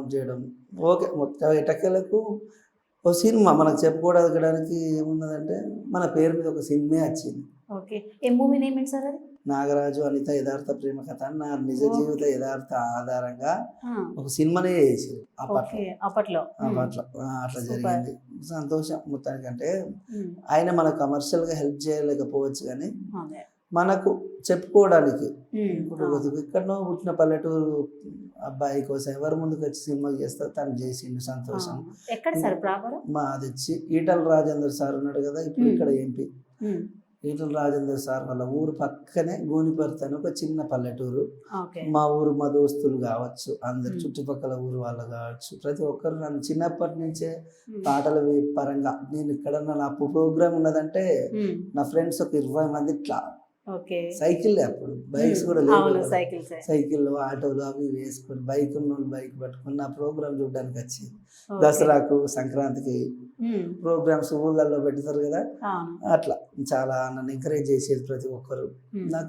Promote చేయడం. Okay. మొత్తం ఎట్టకేలకు ఓ సినిమా మనకు చెప్పుకోవడానికి ఏమున్నదంటే, మన పేరు మీద ఒక సినిమా వచ్చింది. ఓకే. ఏ మూవీ నేమ్ ఏంటి సార్ అది? 'నాగరాజు అనిత యథార్థ ప్రేమ కథ' అని నా నిజ జీవిత ఓకే. యథార్థ ఆధారంగా ఆ! ఒక సినిమానే చేసిర్రు అప్పట్లో. ఓకే. అప్పట్లో. అప్పట్లో. అట్లా సూపర్. జరిగింది. సంతోషం మొత్తానికంటే. హ్మ్. ఆయన మనకు కమర్షియల్‌గా హెల్ప్ చేయలేకపోవచ్చు గానీ, అదే. మనకు చెప్పుకోవడానికి ఇప్పుడు అవును. ఎక్కడనో పుట్టిన పల్లెటూరు అబ్బాయి కోసం ఎవరి ముందుకొచ్చి సినిమా చేస్తే తను చేసిండు సంతోషం. అవును. ఎక్కడ సార్ ప్రాపరు? మాదొచ్చి ఈటల రాజేందర్ సార్ ఉన్నాడు కదా! ఇప్పుడు ఇక్కడ ఎంపీ. హ్మ్. ఈటల రాజేందర్ సార్ వాళ్ళ ఊరు పక్కనే గోనిపర్తి అని ఒక చిన్న పల్లెటూరు. ఓకే. మా ఊరు మా దోస్తులు కావచ్చు, అందరు హ్మ్. చుట్టుపక్కల ఊరు వాళ్ళు కావచ్చు, ప్రతి ఒక్కరు నన్ను చిన్నప్పటి నుంచే హ్మ్. పాటల పరంగా నేను ఎక్కడన్నా నా ప్రోగ్రామ్ ఉన్నదంటే హ్మ్. నా ఫ్రెండ్స్ ఒక 20 మంది ఇట్లా ఓకే. సైకిళ్ళే అప్పుడు బైక్స్ కూడా లేవు అవును. కదా! సైకిల్సే. సైకిళ్ళు, ఆటోలు అవి ఇవి వేసుకొని బైక్ ఉన్నోళ్ళు బైక్ పట్టుకొని నా ప్రోగ్రామ్ చూడడానికి వచ్చేది. ఓకే. దసరాకు, సంక్రాంతికి హ్మ్. ప్రోగ్రామ్స్ ఊళ్ళల్లో పెడతారు కదా! అవును. అట్లా చాలా నన్ను ఎంకరేజ్ చేసేది ప్రతి ఒక్కరు. హ్మ్. నాకు